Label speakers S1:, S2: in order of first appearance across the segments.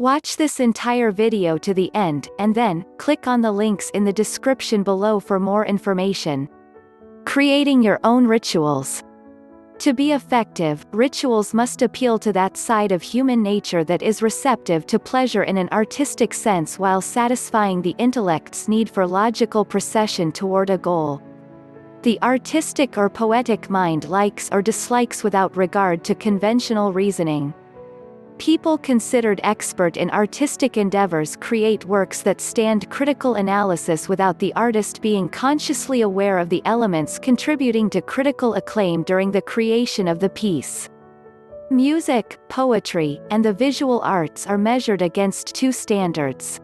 S1: Watch this entire video to the end, and then, click on the links in the description below for more information. Creating your own rituals. To be effective, rituals must appeal to that side of human nature that is receptive to pleasure in an artistic sense while satisfying the intellect's need for logical procession toward a goal. The artistic or poetic mind likes or dislikes without regard to conventional reasoning. People considered expert in artistic endeavors create works that stand critical analysis without the artist being consciously aware of the elements contributing to critical acclaim during the creation of the piece. Music, poetry, and the visual arts are measured against two standards.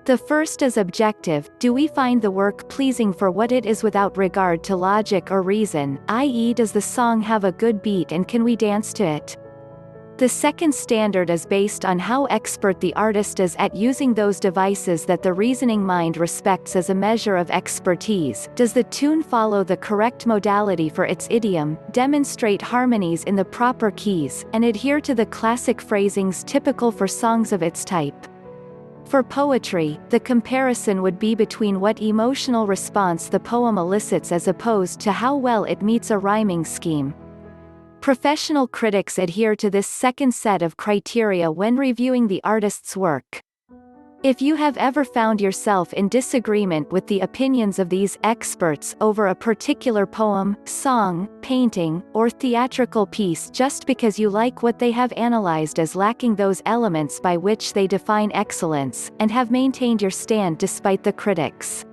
S1: The first is objective: do we find the work pleasing for what it is without regard to logic or reason, i.e., does the song have a good beat and can we dance to it? The second standard is based on how expert the artist is at using those devices that the reasoning mind respects as a measure of expertise. Does the tune follow the correct modality for its idiom, demonstrate harmonies in the proper keys, and adhere to the classic phrasings typical for songs of its type? For poetry, the comparison would be between what emotional response the poem elicits as opposed to how well it meets a rhyming scheme. Professional critics adhere to this second set of criteria when reviewing the artist's work. If you have ever found yourself in disagreement with the opinions of these experts over a particular poem, song, painting, or theatrical piece just because you like what they have analyzed as lacking those elements by which they define excellence, and have maintained your stand despite the critics,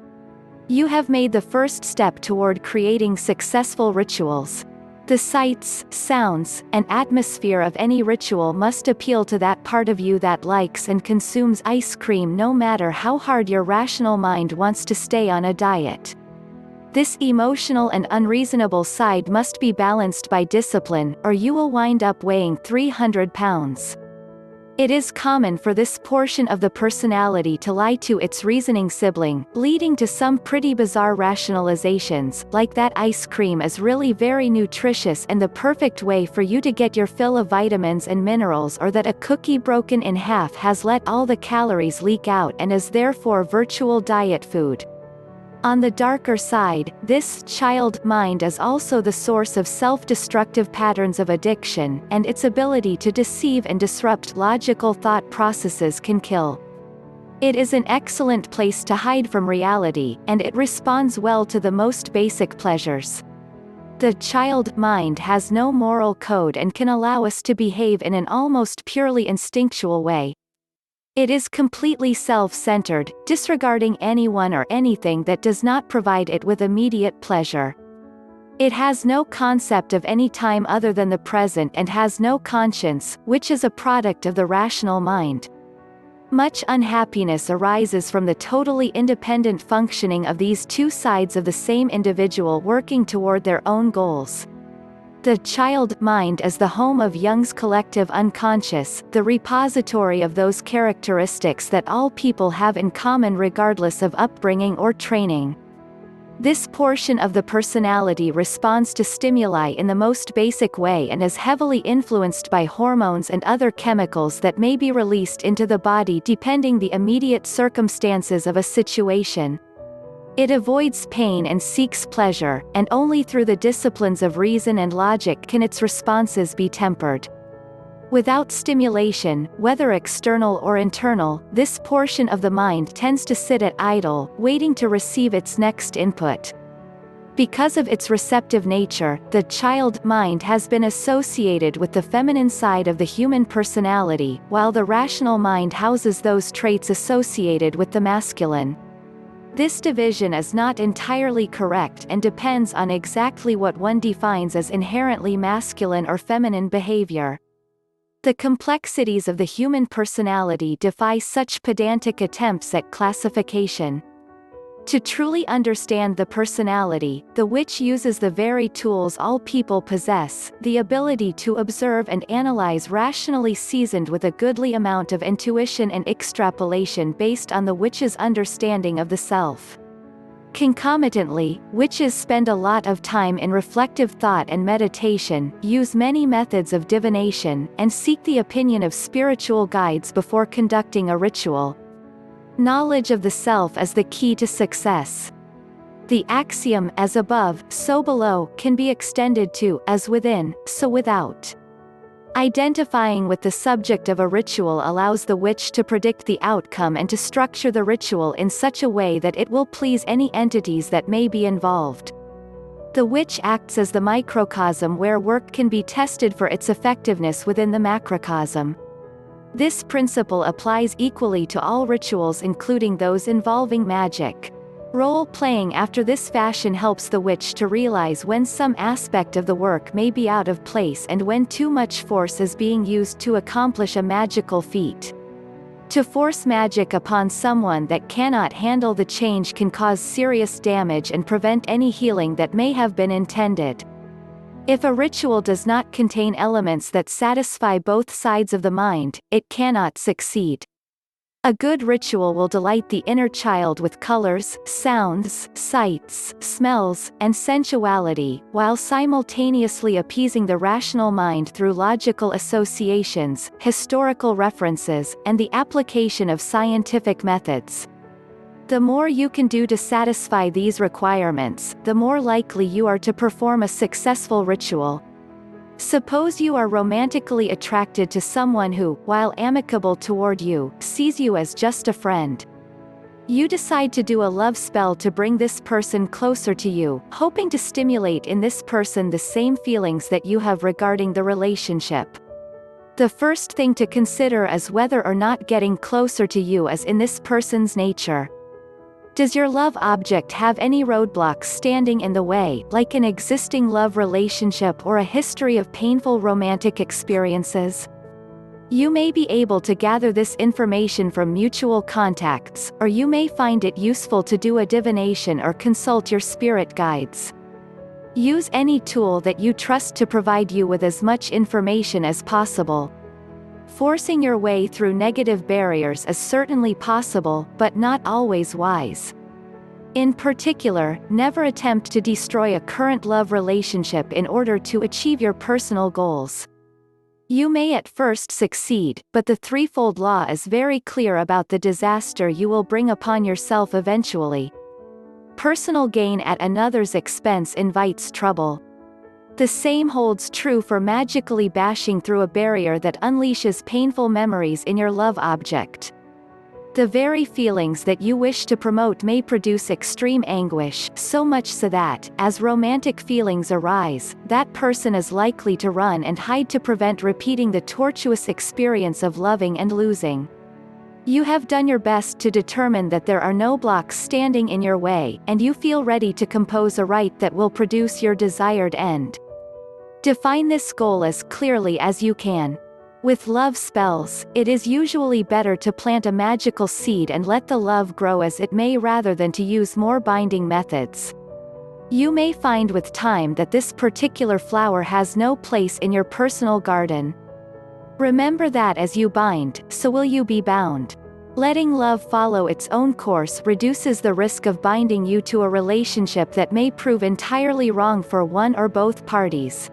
S1: you have made the first step toward creating successful rituals. The sights, sounds, and atmosphere of any ritual must appeal to that part of you that likes and consumes ice cream no matter how hard your rational mind wants to stay on a diet. This emotional and unreasonable side must be balanced by discipline, or you will wind up weighing 300 pounds. It is common for this portion of the personality to lie to its reasoning sibling, leading to some pretty bizarre rationalizations, like that ice cream is really very nutritious and the perfect way for you to get your fill of vitamins and minerals, or that a cookie broken in half has let all the calories leak out and is therefore virtual diet food. On the darker side, this child mind is also the source of self-destructive patterns of addiction, and its ability to deceive and disrupt logical thought processes can kill. It is an excellent place to hide from reality, and it responds well to the most basic pleasures. The child mind has no moral code and can allow us to behave in an almost purely instinctual way. It is completely self-centered, disregarding anyone or anything that does not provide it with immediate pleasure. It has no concept of any time other than the present and has no conscience, which is a product of the rational mind. Much unhappiness arises from the totally independent functioning of these two sides of the same individual working toward their own goals. The child mind is the home of Jung's collective unconscious, the repository of those characteristics that all people have in common regardless of upbringing or training. This portion of the personality responds to stimuli in the most basic way and is heavily influenced by hormones and other chemicals that may be released into the body depending the immediate circumstances of a situation. It avoids pain and seeks pleasure, and only through the disciplines of reason and logic can its responses be tempered. Without stimulation, whether external or internal, this portion of the mind tends to sit at idle, waiting to receive its next input. Because of its receptive nature, the child mind has been associated with the feminine side of the human personality, while the rational mind houses those traits associated with the masculine. This division is not entirely correct and depends on exactly what one defines as inherently masculine or feminine behavior. The complexities of the human personality defy such pedantic attempts at classification. To truly understand the personality, the witch uses the very tools all people possess, the ability to observe and analyze rationally seasoned with a goodly amount of intuition and extrapolation based on the witch's understanding of the self. Concomitantly, witches spend a lot of time in reflective thought and meditation, use many methods of divination, and seek the opinion of spiritual guides before conducting a ritual. Knowledge of the self is the key to success. The axiom, as above, so below, can be extended to, as within, so without. Identifying with the subject of a ritual allows the witch to predict the outcome and to structure the ritual in such a way that it will please any entities that may be involved. The witch acts as the microcosm where work can be tested for its effectiveness within the macrocosm. This principle applies equally to all rituals, including those involving magic. Role-playing after this fashion helps the witch to realize when some aspect of the work may be out of place and when too much force is being used to accomplish a magical feat. To force magic upon someone that cannot handle the change can cause serious damage and prevent any healing that may have been intended. If a ritual does not contain elements that satisfy both sides of the mind, it cannot succeed. A good ritual will delight the inner child with colors, sounds, sights, smells, and sensuality, while simultaneously appeasing the rational mind through logical associations, historical references, and the application of scientific methods. The more you can do to satisfy these requirements, the more likely you are to perform a successful ritual. Suppose you are romantically attracted to someone who, while amicable toward you, sees you as just a friend. You decide to do a love spell to bring this person closer to you, hoping to stimulate in this person the same feelings that you have regarding the relationship. The first thing to consider is whether or not getting closer to you is in this person's nature. Does your love object have any roadblocks standing in the way, like an existing love relationship or a history of painful romantic experiences? You may be able to gather this information from mutual contacts, or you may find it useful to do a divination or consult your spirit guides. Use any tool that you trust to provide you with as much information as possible. Forcing your way through negative barriers is certainly possible, but not always wise. In particular, never attempt to destroy a current love relationship in order to achieve your personal goals. You may at first succeed, but the threefold law is very clear about the disaster you will bring upon yourself eventually. Personal gain at another's expense invites trouble. The same holds true for magically bashing through a barrier that unleashes painful memories in your love object. The very feelings that you wish to promote may produce extreme anguish, so much so that, as romantic feelings arise, that person is likely to run and hide to prevent repeating the tortuous experience of loving and losing. You have done your best to determine that there are no blocks standing in your way, and you feel ready to compose a rite that will produce your desired end. Define this goal as clearly as you can. With love spells, it is usually better to plant a magical seed and let the love grow as it may rather than to use more binding methods. You may find with time that this particular flower has no place in your personal garden. Remember that as you bind, so will you be bound. Letting love follow its own course reduces the risk of binding you to a relationship that may prove entirely wrong for one or both parties.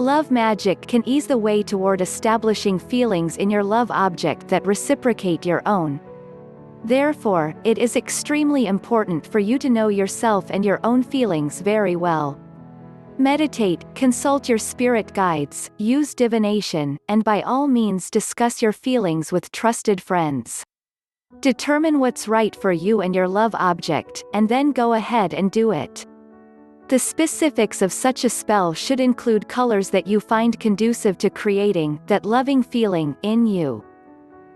S1: Love magic can ease the way toward establishing feelings in your love object that reciprocate your own. Therefore, it is extremely important for you to know yourself and your own feelings very well. Meditate, consult your spirit guides, use divination, and by all means discuss your feelings with trusted friends. Determine what's right for you and your love object, and then go ahead and do it. The specifics of such a spell should include colors that you find conducive to creating that loving feeling in you.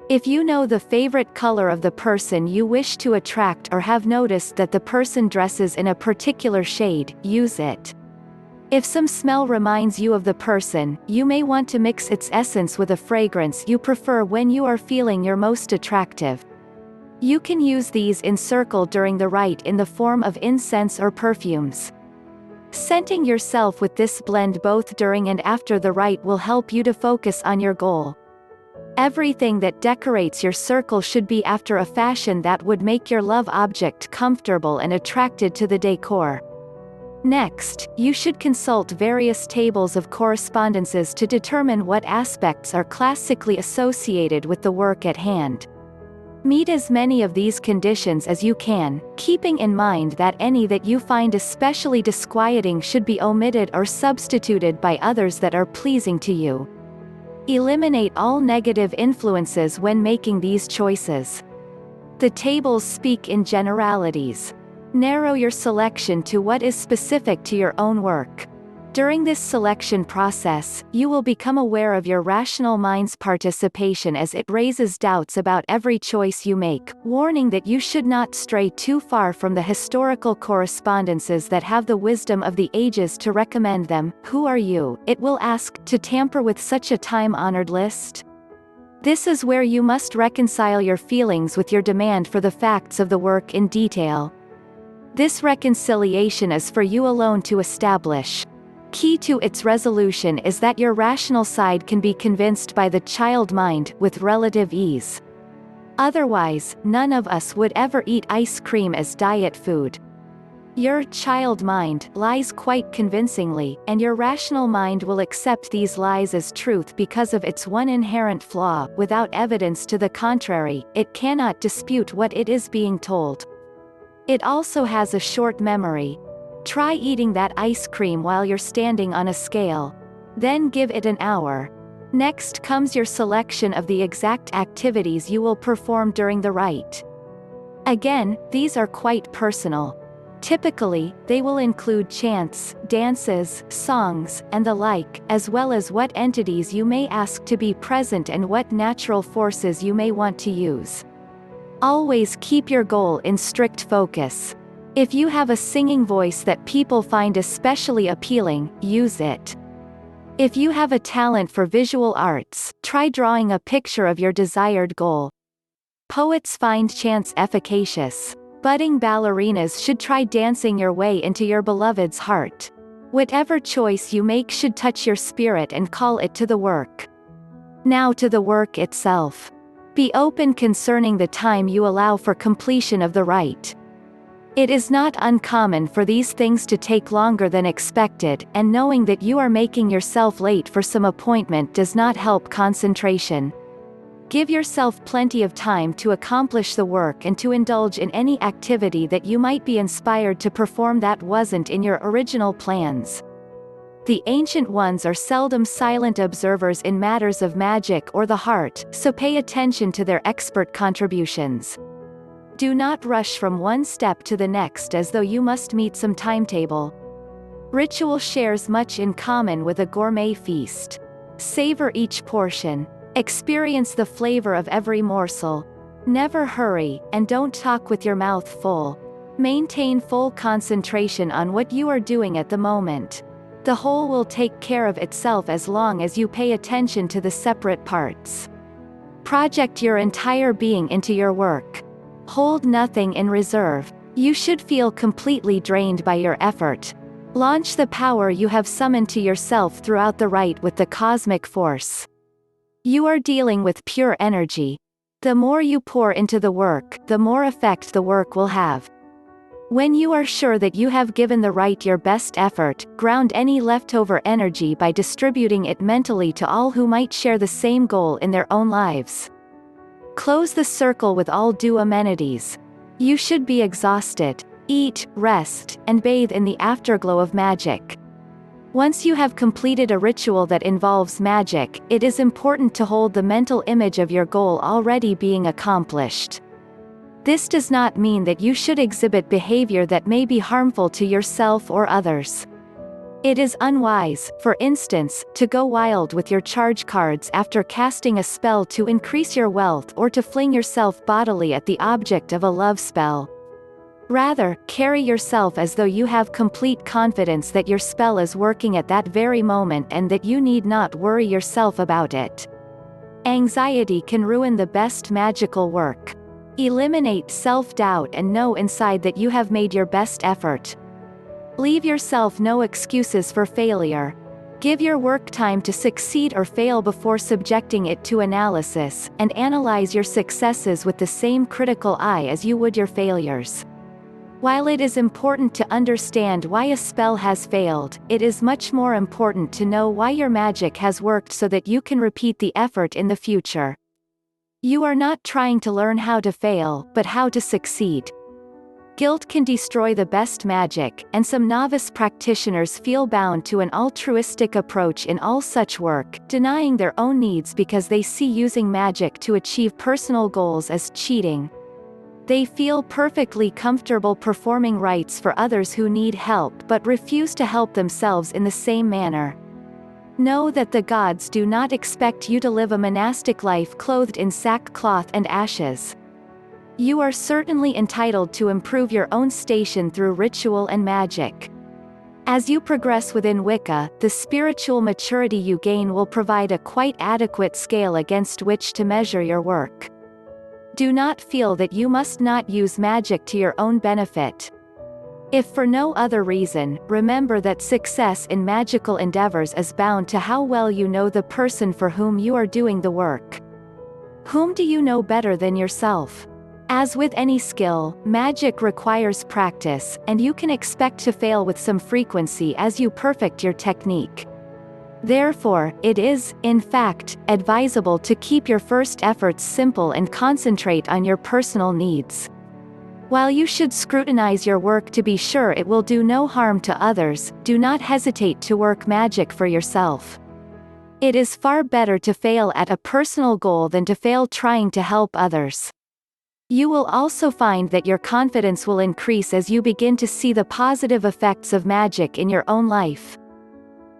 S1: If you know the favorite color of the person you wish to attract or have noticed that the person dresses in a particular shade, use it. If some smell reminds you of the person, you may want to mix its essence with a fragrance you prefer when you are feeling your most attractive. You can use these in circle during the rite in the form of incense or perfumes. Scenting yourself with this blend both during and after the rite will help you to focus on your goal. Everything that decorates your circle should be after a fashion that would make your love object comfortable and attracted to the decor. Next, you should consult various tables of correspondences to determine what aspects are classically associated with the work at hand. Meet as many of these conditions as you can, keeping in mind that any that you find especially disquieting should be omitted or substituted by others that are pleasing to you. Eliminate all negative influences when making these choices. The tables speak in generalities. Narrow your selection to what is specific to your own work. During this selection process, you will become aware of your rational mind's participation as it raises doubts about every choice you make, warning that you should not stray too far from the historical correspondences that have the wisdom of the ages to recommend them. Who are you, it will ask, to tamper with such a time-honored list? This is where you must reconcile your feelings with your demand for the facts of the work in detail. This reconciliation is for you alone to establish. Key to its resolution is that your rational side can be convinced by the child mind with relative ease. Otherwise, none of us would ever eat ice cream as diet food. Your child mind lies quite convincingly, and your rational mind will accept these lies as truth because of its one inherent flaw. Without evidence to the contrary, it cannot dispute what it is being told. It also has a short memory. Try eating that ice cream while you're standing on a scale. Then give it an hour. Next comes your selection of the exact activities you will perform during the rite. Again, these are quite personal. Typically, they will include chants, dances, songs, and the like, as well as what entities you may ask to be present and what natural forces you may want to use. Always keep your goal in strict focus. If you have a singing voice that people find especially appealing, use it. If you have a talent for visual arts, try drawing a picture of your desired goal. Poets find chants efficacious. Budding ballerinas should try dancing your way into your beloved's heart. Whatever choice you make should touch your spirit and call it to the work. Now to the work itself. Be open concerning the time you allow for completion of the rite. It is not uncommon for these things to take longer than expected, and knowing that you are making yourself late for some appointment does not help concentration. Give yourself plenty of time to accomplish the work and to indulge in any activity that you might be inspired to perform that wasn't in your original plans. The ancient ones are seldom silent observers in matters of magic or the heart, so pay attention to their expert contributions. Do not rush from one step to the next as though you must meet some timetable. Ritual shares much in common with a gourmet feast. Savor each portion. Experience the flavor of every morsel. Never hurry, and don't talk with your mouth full. Maintain full concentration on what you are doing at the moment. The whole will take care of itself as long as you pay attention to the separate parts. Project your entire being into your work. Hold nothing in reserve. You should feel completely drained by your effort. Launch the power you have summoned to yourself throughout the rite with the cosmic force. You are dealing with pure energy. The more you pour into the work, the more effect the work will have. When you are sure that you have given the rite your best effort, ground any leftover energy by distributing it mentally to all who might share the same goal in their own lives. Close the circle with all due amenities. You should be exhausted. Eat, rest, and bathe in the afterglow of magic. Once you have completed a ritual that involves magic, it is important to hold the mental image of your goal already being accomplished. This does not mean that you should exhibit behavior that may be harmful to yourself or others. It is unwise, for instance, to go wild with your charge cards after casting a spell to increase your wealth or to fling yourself bodily at the object of a love spell. Rather, carry yourself as though you have complete confidence that your spell is working at that very moment and that you need not worry yourself about it. Anxiety can ruin the best magical work. Eliminate self-doubt and know inside that you have made your best effort. Leave yourself no excuses for failure. Give your work time to succeed or fail before subjecting it to analysis, and analyze your successes with the same critical eye as you would your failures. While it is important to understand why a spell has failed, it is much more important to know why your magic has worked so that you can repeat the effort in the future. You are not trying to learn how to fail, but how to succeed. Guilt can destroy the best magic, and some novice practitioners feel bound to an altruistic approach in all such work, denying their own needs because they see using magic to achieve personal goals as cheating. They feel perfectly comfortable performing rites for others who need help but refuse to help themselves in the same manner. Know that the gods do not expect you to live a monastic life clothed in sackcloth and ashes. You are certainly entitled to improve your own station through ritual and magic. As you progress within Wicca, the spiritual maturity you gain will provide a quite adequate scale against which to measure your work. Do not feel that you must not use magic to your own benefit. If for no other reason, remember that success in magical endeavors is bound to how well you know the person for whom you are doing the work. Whom do you know better than yourself? As with any skill, magic requires practice, and you can expect to fail with some frequency as you perfect your technique. Therefore, it is, in fact, advisable to keep your first efforts simple and concentrate on your personal needs. While you should scrutinize your work to be sure it will do no harm to others, do not hesitate to work magic for yourself. It is far better to fail at a personal goal than to fail trying to help others. You will also find that your confidence will increase as you begin to see the positive effects of magic in your own life.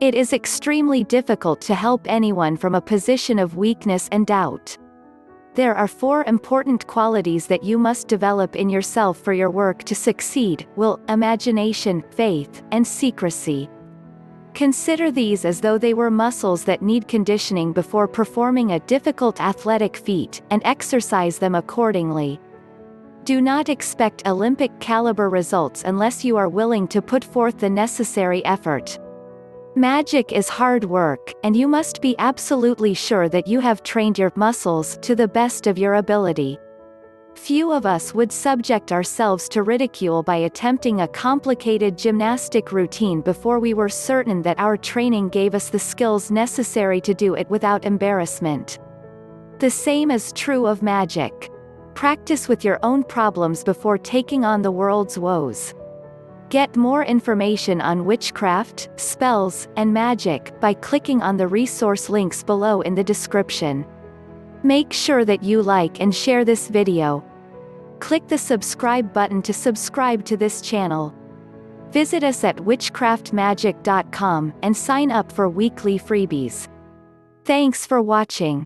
S1: It is extremely difficult to help anyone from a position of weakness and doubt. There are 4 important qualities that you must develop in yourself for your work to succeed: will, imagination, faith, and secrecy. Consider these as though they were muscles that need conditioning before performing a difficult athletic feat, and exercise them accordingly. Do not expect Olympic-caliber results unless you are willing to put forth the necessary effort. Magic is hard work, and you must be absolutely sure that you have trained your muscles to the best of your ability. Few of us would subject ourselves to ridicule by attempting a complicated gymnastic routine before we were certain that our training gave us the skills necessary to do it without embarrassment. The same is true of magic. Practice with your own problems before taking on the world's woes. Get more information on witchcraft, spells, and magic by clicking on the resource links below in the description. Make sure that you like and share this video. Click the subscribe button to subscribe to this channel. Visit us at witchcraftmagic.com and sign up for weekly freebies. Thanks for watching.